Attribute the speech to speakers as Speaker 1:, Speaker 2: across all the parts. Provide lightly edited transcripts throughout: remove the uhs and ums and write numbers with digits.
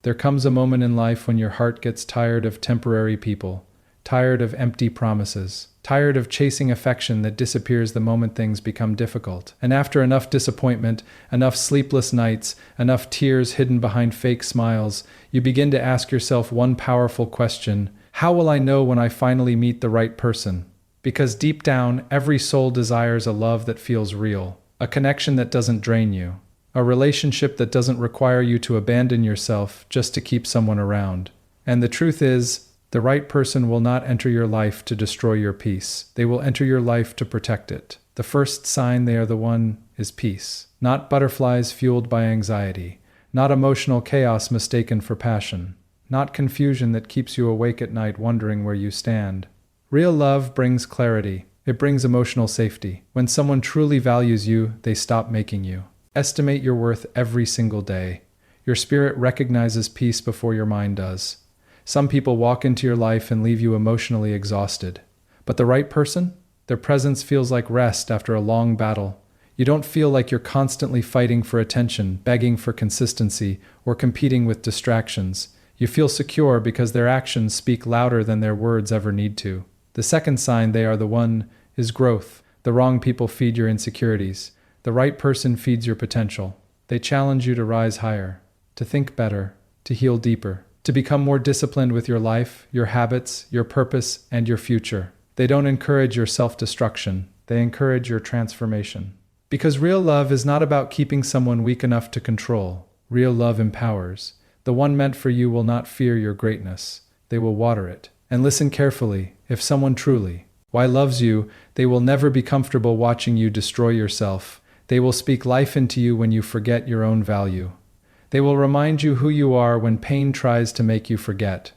Speaker 1: There comes a moment in life when your heart gets tired of temporary people, tired of empty promises, tired of chasing affection that disappears the moment things become difficult. And after enough disappointment, enough sleepless nights, enough tears hidden behind fake smiles, you begin to ask yourself one powerful question: how will I know when I finally meet the right person? Because deep down, every soul desires a love that feels real, a connection that doesn't drain you, a relationship that doesn't require you to abandon yourself just to keep someone around. And the truth is, the right person will not enter your life to destroy your peace. They will enter your life to protect it. The first sign they are the one is peace. Not butterflies fueled by anxiety. Not emotional chaos mistaken for passion. Not confusion that keeps you awake at night wondering where you stand. Real love brings clarity. It brings emotional safety. When someone truly values you, they stop making you estimate your worth every single day. Your spirit recognizes peace before your mind does. Some people walk into your life and leave you emotionally exhausted. But the right person? Their presence feels like rest after a long battle. You don't feel like you're constantly fighting for attention, begging for consistency, or competing with distractions. You feel secure because their actions speak louder than their words ever need to. The second sign they are the one is growth. The wrong people feed your insecurities. The right person feeds your potential. They challenge you to rise higher, to think better, to heal deeper, to become more disciplined with your life, your habits, your purpose, and your future. They don't encourage your self-destruction. They encourage your transformation. Because real love is not about keeping someone weak enough to control. Real love empowers. The one meant for you will not fear your greatness. They will water it. And listen carefully. If someone truly loves you, they will never be comfortable watching you destroy yourself. They will speak life into you when you forget your own value. They will remind you who you are when pain tries to make you forget.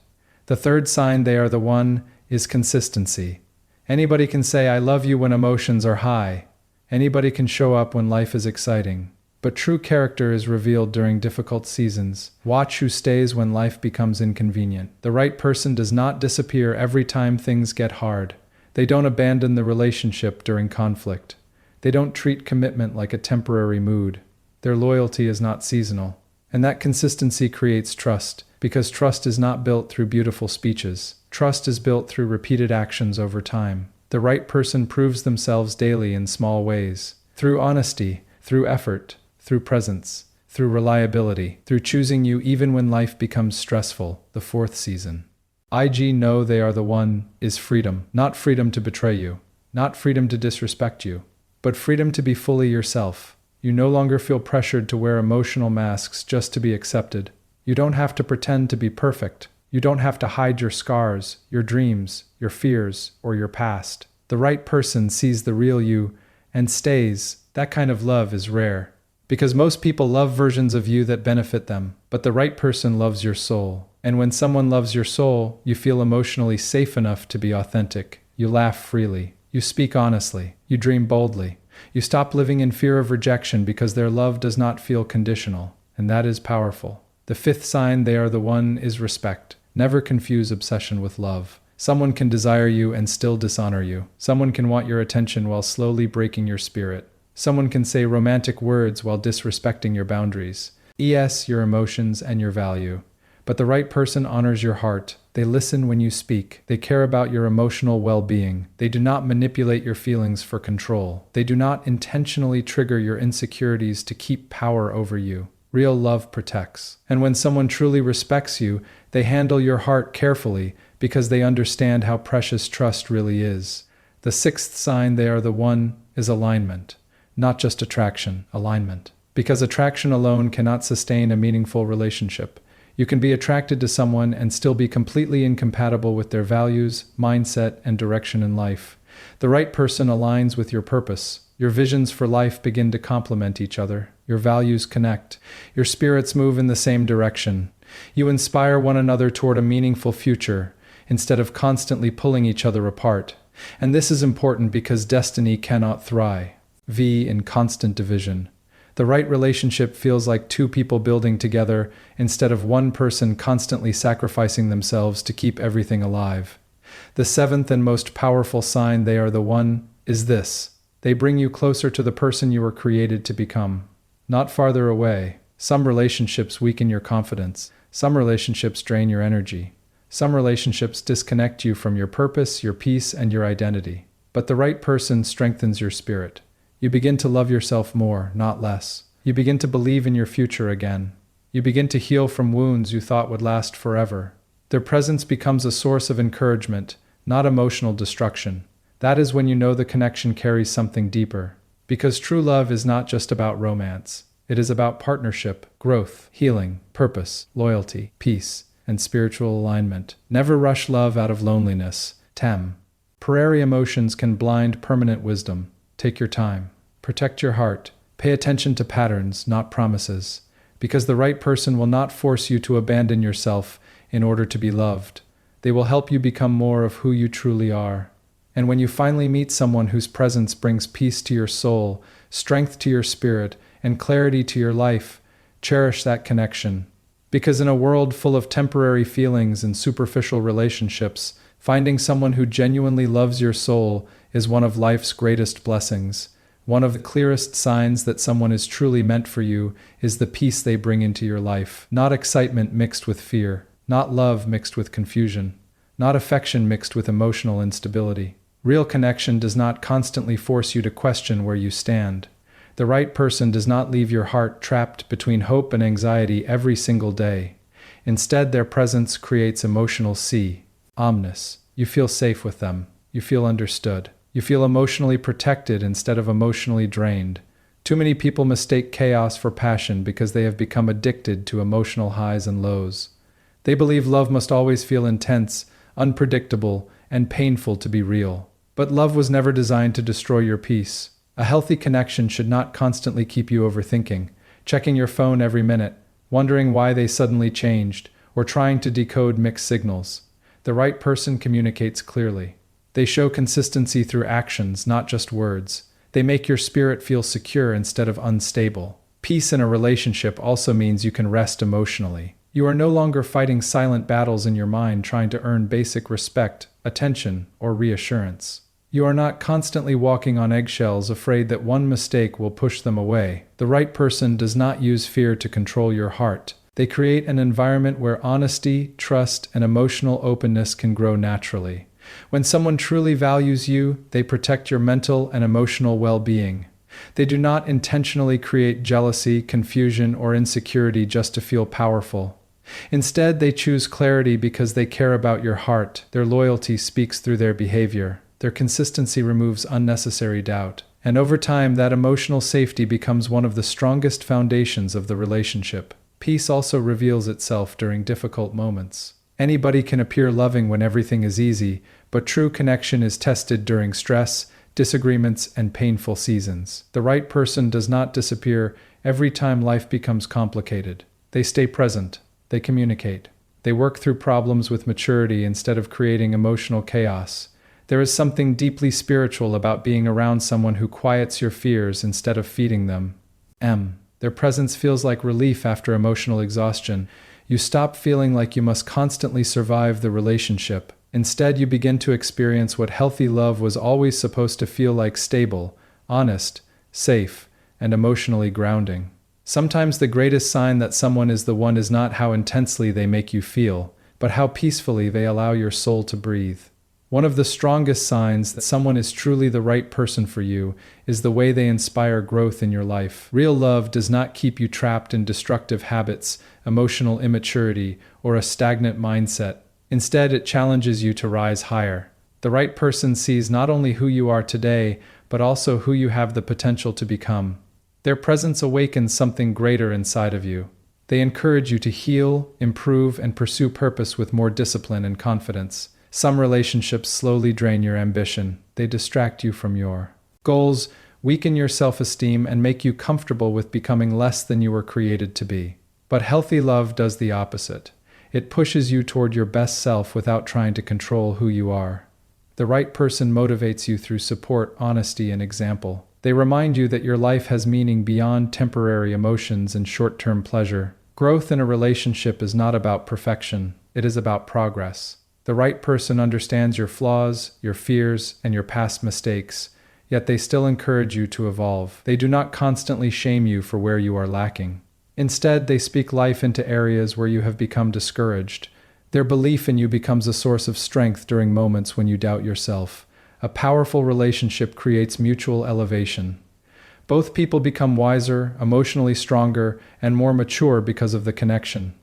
Speaker 1: The third sign they are the one is consistency. Anybody can say I love you when emotions are high. Anybody can show up when life is exciting. But true character is revealed during difficult seasons. Watch who stays when life becomes inconvenient. The right person does not disappear every time things get hard. They don't abandon the relationship during conflict. They don't treat commitment like a temporary mood. Their loyalty is not seasonal. And that consistency creates trust, because trust is not built through beautiful speeches. Trust is built through repeated actions over time. The right person proves themselves daily in small ways, through honesty, through effort, through presence, through reliability, through choosing you even when life becomes stressful. The fourth season. IG know they are the one is freedom. Not freedom to betray you, not freedom to disrespect you, but freedom to be fully yourself. You no longer feel pressured to wear emotional masks just to be accepted. You don't have to pretend to be perfect. You don't have to hide your scars, your dreams, your fears, or your past. The right person sees the real you and stays. That kind of love is rare. Because most people love versions of you that benefit them, but the right person loves your soul. And when someone loves your soul, you feel emotionally safe enough to be authentic. You laugh freely. You speak honestly. You dream boldly. You stop living in fear of rejection because their love does not feel conditional, and that is powerful. The fifth sign they are the one is respect. Never confuse obsession with love. Someone can desire you and still dishonor you. Someone can want your attention while slowly breaking your spirit. Someone can say romantic words while disrespecting your boundaries. Your emotions and your value. But the right person honors your heart. They listen when you speak. They care about your emotional well-being. They do not manipulate your feelings for control. They do not intentionally trigger your insecurities to keep power over you. Real love protects. And when someone truly respects you, they handle your heart carefully because they understand how precious trust really is. The sixth sign they are the one is alignment. Not just attraction, alignment. Because attraction alone cannot sustain a meaningful relationship. You can be attracted to someone and still be completely incompatible with their values, mindset, and direction in life. The right person aligns with your purpose. Your visions for life begin to complement each other. Your values connect. Your spirits move in the same direction. You inspire one another toward a meaningful future instead of constantly pulling each other apart. And this is important because destiny cannot thrive in constant division. The right relationship feels like two people building together instead of one person constantly sacrificing themselves to keep everything alive. The seventh and most powerful sign they are the one is this. They bring you closer to the person you were created to become, not farther away. Some relationships weaken your confidence. Some relationships drain your energy. Some relationships disconnect you from your purpose, your peace, and your identity. But the right person strengthens your spirit. You begin to love yourself more, not less. You begin to believe in your future again. You begin to heal from wounds you thought would last forever. Their presence becomes a source of encouragement, not emotional destruction. That is when you know the connection carries something deeper. Because true love is not just about romance. It is about partnership, growth, healing, purpose, loyalty, peace, and spiritual alignment. Never rush love out of loneliness. Temporary emotions can blind permanent wisdom. Take your time. Protect your heart. Pay attention to patterns, not promises. Because the right person will not force you to abandon yourself in order to be loved. They will help you become more of who you truly are. And when you finally meet someone whose presence brings peace to your soul, strength to your spirit, and clarity to your life, cherish that connection. Because in a world full of temporary feelings and superficial relationships, finding someone who genuinely loves your soul is one of life's greatest blessings. One of the clearest signs that someone is truly meant for you is the peace they bring into your life. Not excitement mixed with fear. Not love mixed with confusion. Not affection mixed with emotional instability. Real connection does not constantly force you to question where you stand. The right person does not leave your heart trapped between hope and anxiety every single day. Instead, their presence creates emotional calmness. You feel safe with them. You feel understood. You feel emotionally protected instead of emotionally drained. Too many people mistake chaos for passion because they have become addicted to emotional highs and lows. They believe love must always feel intense, unpredictable, and painful to be real. But love was never designed to destroy your peace. A healthy connection should not constantly keep you overthinking, checking your phone every minute, wondering why they suddenly changed, or trying to decode mixed signals. The right person communicates clearly. They show consistency through actions, not just words. They make your spirit feel secure instead of unstable. Peace in a relationship also means you can rest emotionally. You are no longer fighting silent battles in your mind trying to earn basic respect, attention, or reassurance. You are not constantly walking on eggshells, afraid that one mistake will push them away. The right person does not use fear to control your heart. They create an environment where honesty, trust, and emotional openness can grow naturally. When someone truly values you, they protect your mental and emotional well-being. They do not intentionally create jealousy, confusion, or insecurity just to feel powerful. Instead, they choose clarity because they care about your heart. Their loyalty speaks through their behavior. Their consistency removes unnecessary doubt. And over time, that emotional safety becomes one of the strongest foundations of the relationship. Peace also reveals itself during difficult moments. Anybody can appear loving when everything is easy, but true connection is tested during stress, disagreements, and painful seasons. The right person does not disappear every time life becomes complicated. They stay present. They communicate. They work through problems with maturity instead of creating emotional chaos. There is something deeply spiritual about being around someone who quiets your fears instead of feeding them. Their presence feels like relief after emotional exhaustion. You stop feeling like you must constantly survive the relationship. Instead, you begin to experience what healthy love was always supposed to feel like: stable, honest, safe, and emotionally grounding. Sometimes the greatest sign that someone is the one is not how intensely they make you feel, but how peacefully they allow your soul to breathe. One of the strongest signs that someone is truly the right person for you is the way they inspire growth in your life. Real love does not keep you trapped in destructive habits, emotional immaturity, or a stagnant mindset. Instead, it challenges you to rise higher. The right person sees not only who you are today, but also who you have the potential to become. Their presence awakens something greater inside of you. They encourage you to heal, improve, and pursue purpose with more discipline and confidence. Some relationships slowly drain your ambition. They distract you from your goals, weaken your self-esteem, and make you comfortable with becoming less than you were created to be. But healthy love does the opposite. It pushes you toward your best self without trying to control who you are. The right person motivates you through support, honesty, and example. They remind you that your life has meaning beyond temporary emotions and short-term pleasure. Growth in a relationship is not about perfection. It is about progress. The right person understands your flaws, your fears, and your past mistakes, yet they still encourage you to evolve. They do not constantly shame you for where you are lacking. Instead, they speak life into areas where you have become discouraged. Their belief in you becomes a source of strength during moments when you doubt yourself. A powerful relationship creates mutual elevation. Both people become wiser, emotionally stronger, and more mature because of the connection.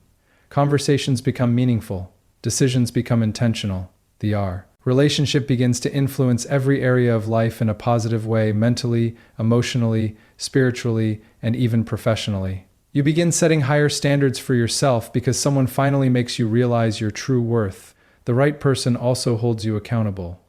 Speaker 1: Conversations become meaningful. Decisions become intentional. The relationship begins to influence every area of life in a positive way, mentally, emotionally, spiritually, and even professionally. You begin setting higher standards for yourself because someone finally makes you realize your true worth. The right person also holds you accountable.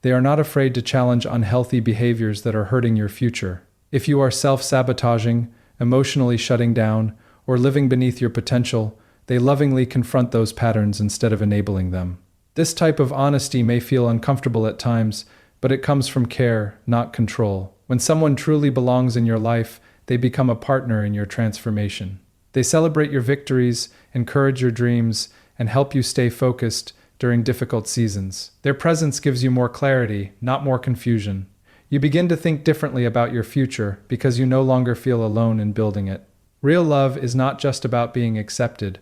Speaker 1: They are not afraid to challenge unhealthy behaviors that are hurting your future. If you are self-sabotaging, emotionally shutting down, or living beneath your potential, they lovingly confront those patterns instead of enabling them. This type of honesty may feel uncomfortable at times, but it comes from care, not control. When someone truly belongs in your life, they become a partner in your transformation. They celebrate your victories, encourage your dreams, and help you stay focused during difficult seasons. Their presence gives you more clarity, not more confusion. You begin to think differently about your future because you no longer feel alone in building it. Real love is not just about being accepted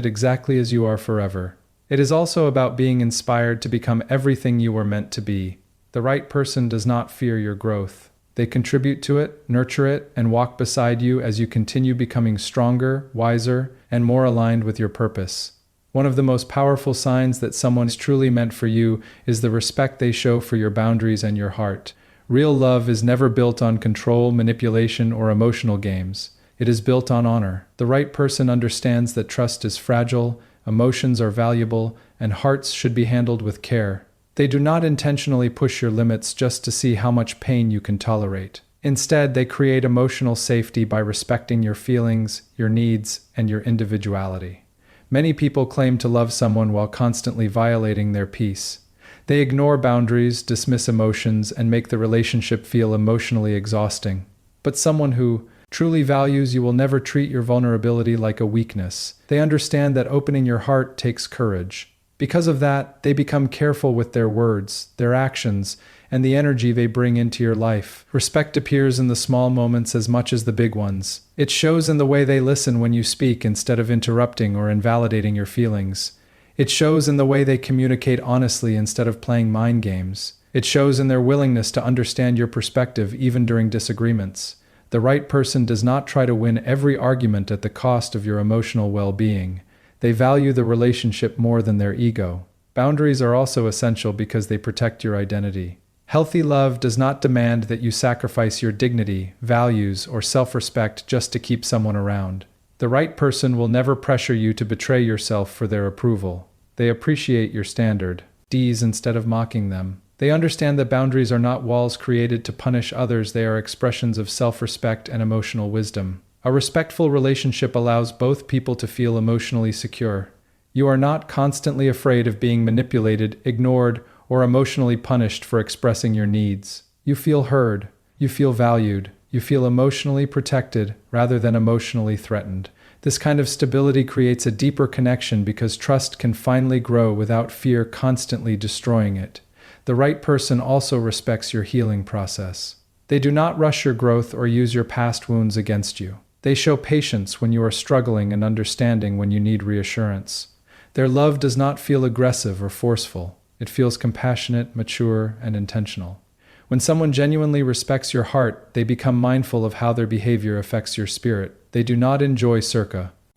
Speaker 1: exactly as you are forever. It is also about being inspired to become everything you were meant to be. The right person does not fear your growth. They contribute to it, nurture it, and walk beside you as you continue becoming stronger, wiser, and more aligned with your purpose. One of the most powerful signs that someone is truly meant for you is the respect they show for your boundaries and your heart. Real love is never built on control, manipulation, or emotional games. It is built on honor. The right person understands that trust is fragile, emotions are valuable, and hearts should be handled with care. They do not intentionally push your limits just to see how much pain you can tolerate. Instead, they create emotional safety by respecting your feelings, your needs, and your individuality. Many people claim to love someone while constantly violating their peace. They ignore boundaries, dismiss emotions, and make the relationship feel emotionally exhausting. But someone who truly values you will never treat your vulnerability like a weakness. They understand that opening your heart takes courage. Because of that, they become careful with their words, their actions, and the energy they bring into your life. Respect appears in the small moments as much as the big ones. It shows in the way they listen when you speak instead of interrupting or invalidating your feelings. It shows in the way they communicate honestly instead of playing mind games. It shows in their willingness to understand your perspective even during disagreements. The right person does not try to win every argument at the cost of your emotional well-being. They value the relationship more than their ego. Boundaries are also essential because they protect your identity. Healthy love does not demand that you sacrifice your dignity, values, or self-respect just to keep someone around. The right person will never pressure you to betray yourself for their approval. They appreciate your standards instead of mocking them. They understand that boundaries are not walls created to punish others, they are expressions of self-respect and emotional wisdom. A respectful relationship allows both people to feel emotionally secure. You are not constantly afraid of being manipulated, ignored, or emotionally punished for expressing your needs. You feel heard, you feel valued, you feel emotionally protected rather than emotionally threatened. This kind of stability creates a deeper connection because trust can finally grow without fear constantly destroying it. The right person also respects your healing process. They do not rush your growth or use your past wounds against you. They show patience when you are struggling and understanding when you need reassurance. Their love does not feel aggressive or forceful. It feels compassionate, mature, and intentional. When someone genuinely respects your heart, they become mindful of how their behavior affects your spirit. They do not enjoy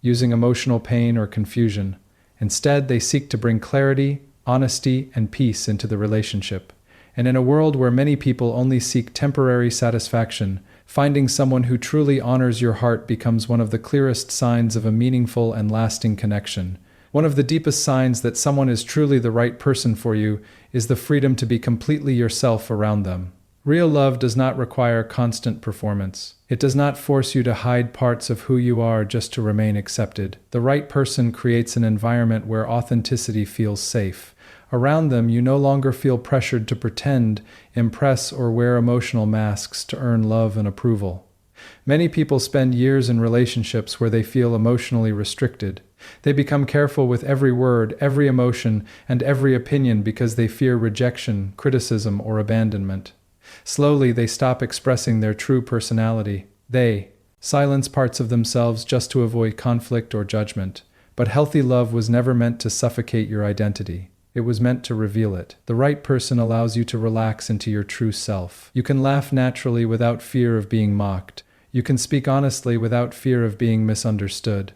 Speaker 1: using emotional pain or confusion. Instead, they seek to bring clarity, honesty, and peace into the relationship. And in a world where many people only seek temporary satisfaction, finding someone who truly honors your heart becomes one of the clearest signs of a meaningful and lasting connection. One of the deepest signs that someone is truly the right person for you is the freedom to be completely yourself around them. Real love does not require constant performance. It does not force you to hide parts of who you are just to remain accepted. The right person creates an environment where authenticity feels safe. Around them, you no longer feel pressured to pretend, impress, or wear emotional masks to earn love and approval. Many people spend years in relationships where they feel emotionally restricted. They become careful with every word, every emotion, and every opinion because they fear rejection, criticism, or abandonment. Slowly, they stop expressing their true personality. They silence parts of themselves just to avoid conflict or judgment. But healthy love was never meant to suffocate your identity. It was meant to reveal it. The right person allows you to relax into your true self. You can laugh naturally without fear of being mocked. You can speak honestly without fear of being misunderstood.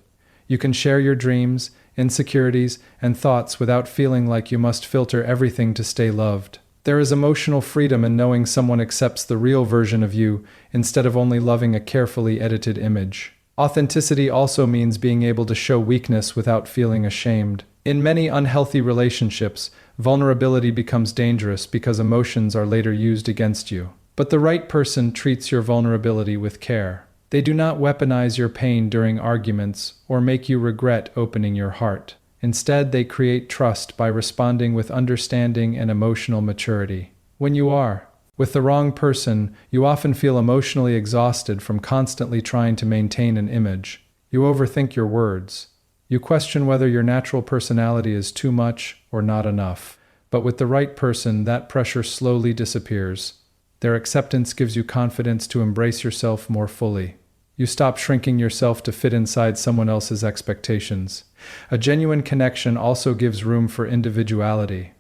Speaker 1: You can share your dreams, insecurities, and thoughts without feeling like you must filter everything to stay loved. There is emotional freedom in knowing someone accepts the real version of you instead of only loving a carefully edited image. Authenticity also means being able to show weakness without feeling ashamed. In many unhealthy relationships, vulnerability becomes dangerous because emotions are later used against you. But the right person treats your vulnerability with care. They do not weaponize your pain during arguments or make you regret opening your heart. Instead, they create trust by responding with understanding and emotional maturity. When you are with the wrong person, you often feel emotionally exhausted from constantly trying to maintain an image. You overthink your words. You question whether your natural personality is too much or not enough. But with the right person, that pressure slowly disappears. Their acceptance gives you confidence to embrace yourself more fully. You stop shrinking yourself to fit inside someone else's expectations. A genuine connection also gives room for individuality.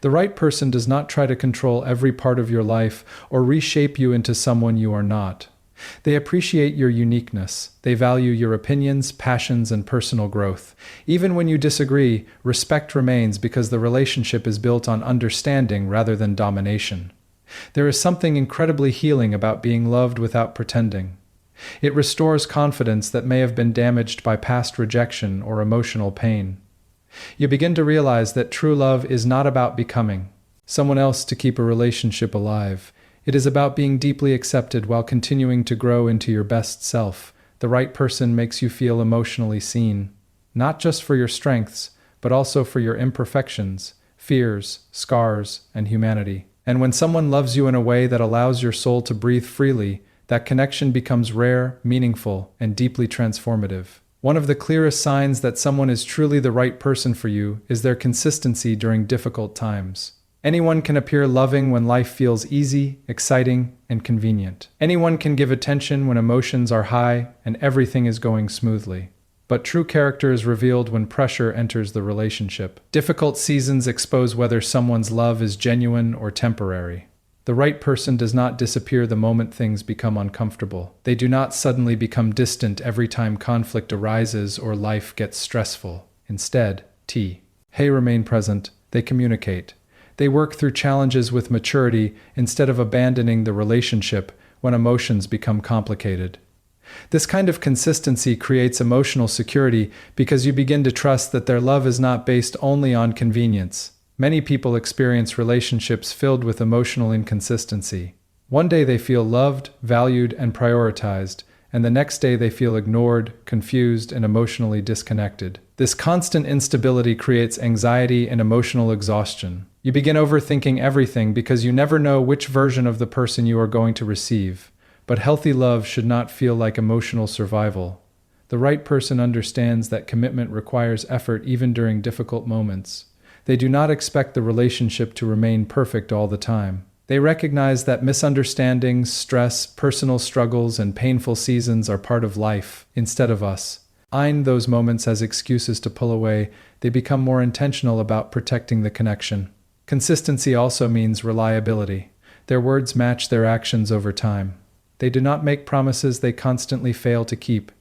Speaker 1: The right person does not try to control every part of your life or reshape you into someone you are not. They appreciate your uniqueness. They value your opinions, passions, and personal growth. Even when you disagree, respect remains because the relationship is built on understanding rather than domination. There is something incredibly healing about being loved without pretending. It restores confidence that may have been damaged by past rejection or emotional pain. You begin to realize that true love is not about becoming someone else to keep a relationship alive. It is about being deeply accepted while continuing to grow into your best self. The right person makes you feel emotionally seen, not just for your strengths, but also for your imperfections, fears, scars, and humanity. And when someone loves you in a way that allows your soul to breathe freely, that connection becomes rare, meaningful, and deeply transformative. One of the clearest signs that someone is truly the right person for you is their consistency during difficult times. Anyone can appear loving when life feels easy, exciting, and convenient. Anyone can give attention when emotions are high and everything is going smoothly. But true character is revealed when pressure enters the relationship. Difficult seasons expose whether someone's love is genuine or temporary. The right person does not disappear the moment things become uncomfortable. They do not suddenly become distant every time conflict arises or life gets stressful. Instead, they remain present. They communicate. They work through challenges with maturity instead of abandoning the relationship when emotions become complicated. This kind of consistency creates emotional security because you begin to trust that their love is not based only on convenience. Many people experience relationships filled with emotional inconsistency. One day they feel loved, valued, and prioritized, and the next day they feel ignored, confused, and emotionally disconnected. This constant instability creates anxiety and emotional exhaustion. You begin overthinking everything because you never know which version of the person you are going to receive. But healthy love should not feel like emotional survival. The right person understands that commitment requires effort even during difficult moments. They do not expect the relationship to remain perfect all the time. They recognize that misunderstandings, stress, personal struggles, and painful seasons are part of life, instead of us. Eyeing those moments as excuses to pull away, they become more intentional about protecting the connection. Consistency also means reliability. Their words match their actions over time. They do not make promises they constantly fail to keep.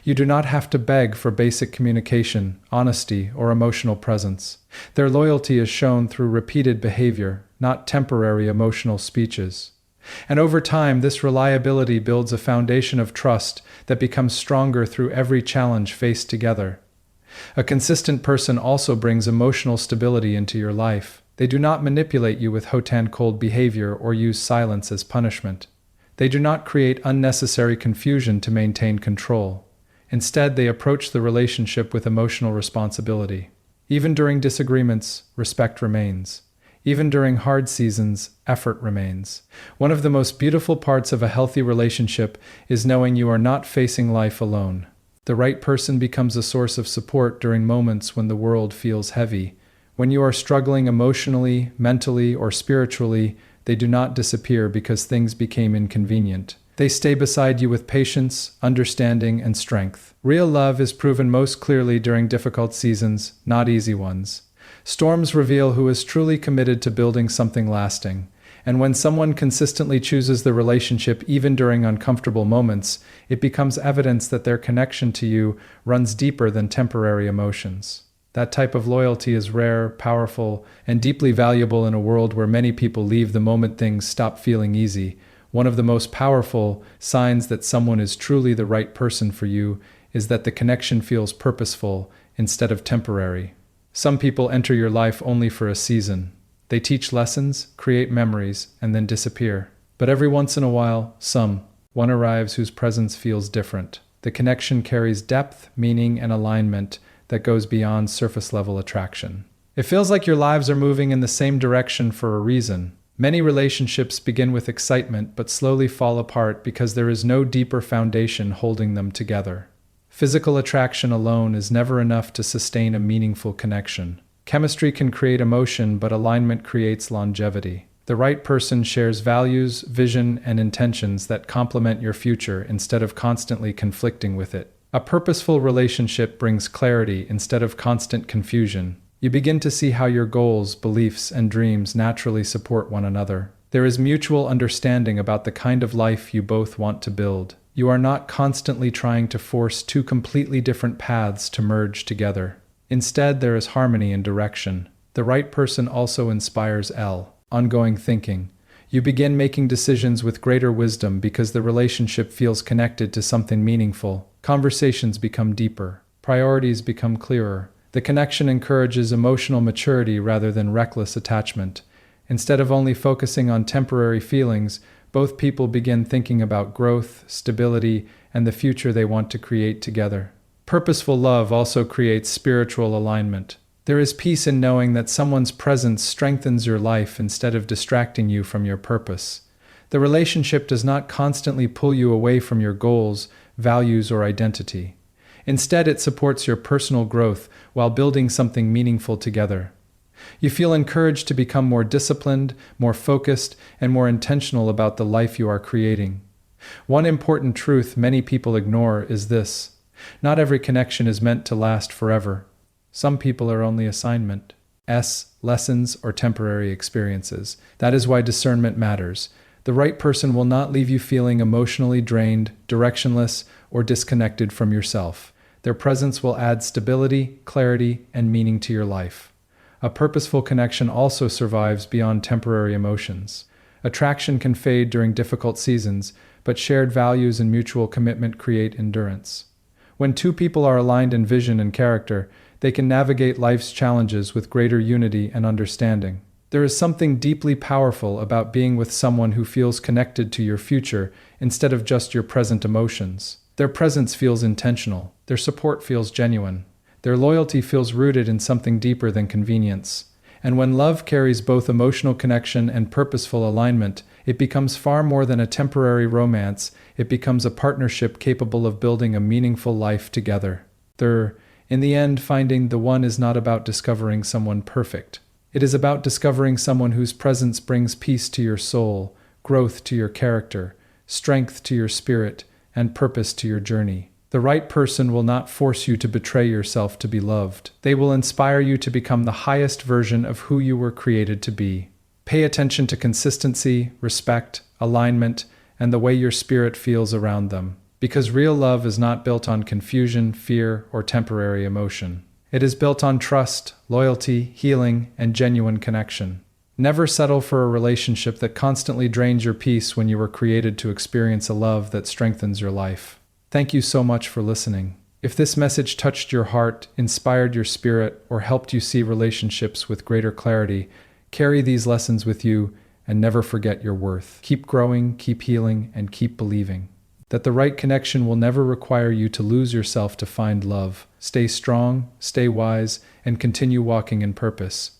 Speaker 1: You do not have to beg for basic communication, honesty, or emotional presence. Their loyalty is shown through repeated behavior, not temporary emotional speeches. And over time, this reliability builds a foundation of trust that becomes stronger through every challenge faced together. A consistent person also brings emotional stability into your life. They do not manipulate you with hot-and-cold behavior or use silence as punishment. They do not create unnecessary confusion to maintain control. Instead, they approach the relationship with emotional responsibility. Even during disagreements, respect remains. Even during hard seasons, effort remains. One of the most beautiful parts of a healthy relationship is knowing you are not facing life alone. The right person becomes a source of support during moments when the world feels heavy. When you are struggling emotionally, mentally, or spiritually, they do not disappear because things became inconvenient. They stay beside you with patience, understanding, and strength. Real love is proven most clearly during difficult seasons, not easy ones. Storms reveal who is truly committed to building something lasting. And when someone consistently chooses the relationship even during uncomfortable moments, it becomes evidence that their connection to you runs deeper than temporary emotions. That type of loyalty is rare, powerful, and deeply valuable in a world where many people leave the moment things stop feeling easy. One of the most powerful signs that someone is truly the right person for you is that the connection feels purposeful instead of temporary. Some people enter your life only for a season. They teach lessons, create memories, and then disappear. But every once in a while, one arrives whose presence feels different. The connection carries depth, meaning, and alignment that goes beyond surface-level attraction. It feels like your lives are moving in the same direction for a reason. Many relationships begin with excitement but slowly fall apart because there is no deeper foundation holding them together. Physical attraction alone is never enough to sustain a meaningful connection. Chemistry can create emotion, but alignment creates longevity. The right person shares values, vision, and intentions that complement your future instead of constantly conflicting with it. A purposeful relationship brings clarity instead of constant confusion. You begin to see how your goals, beliefs, and dreams naturally support one another. There is mutual understanding about the kind of life you both want to build. You are not constantly trying to force two completely different paths to merge together. Instead, there is harmony and direction. The right person also inspires ongoing thinking. You begin making decisions with greater wisdom because the relationship feels connected to something meaningful. Conversations become deeper. Priorities become clearer. The connection encourages emotional maturity rather than reckless attachment. Instead of only focusing on temporary feelings, both people begin thinking about growth, stability, and the future they want to create together. Purposeful love also creates spiritual alignment. There is peace in knowing that someone's presence strengthens your life instead of distracting you from your purpose. The relationship does not constantly pull you away from your goals, values, or identity. Instead, it supports your personal growth while building something meaningful together. You feel encouraged to become more disciplined, more focused, and more intentional about the life you are creating. One important truth many people ignore is this: not every connection is meant to last forever. Some people are only lessons, or temporary experiences. That is why discernment matters. The right person will not leave you feeling emotionally drained, directionless, or disconnected from yourself. Their presence will add stability, clarity, and meaning to your life. A purposeful connection also survives beyond temporary emotions. Attraction can fade during difficult seasons, but shared values and mutual commitment create endurance. When two people are aligned in vision and character, they can navigate life's challenges with greater unity and understanding. There is something deeply powerful about being with someone who feels connected to your future instead of just your present emotions. Their presence feels intentional. Their support feels genuine. Their loyalty feels rooted in something deeper than convenience. And when love carries both emotional connection and purposeful alignment, it becomes far more than a temporary romance. It becomes a partnership capable of building a meaningful life together. In the end, finding the one is not about discovering someone perfect. It is about discovering someone whose presence brings peace to your soul, growth to your character, strength to your spirit, and purpose to your journey. The right person will not force you to betray yourself to be loved. They will inspire you to become the highest version of who you were created to be. Pay attention to consistency, respect, alignment, and the way your spirit feels around them. Because real love is not built on confusion, fear, or temporary emotion. It is built on trust, loyalty, healing, and genuine connection. Never settle for a relationship that constantly drains your peace when you were created to experience a love that strengthens your life. Thank you so much for listening. If this message touched your heart, inspired your spirit, or helped you see relationships with greater clarity, carry these lessons with you and never forget your worth. Keep growing, keep healing, and keep believing that the right connection will never require you to lose yourself to find love. Stay strong, stay wise, and continue walking in purpose.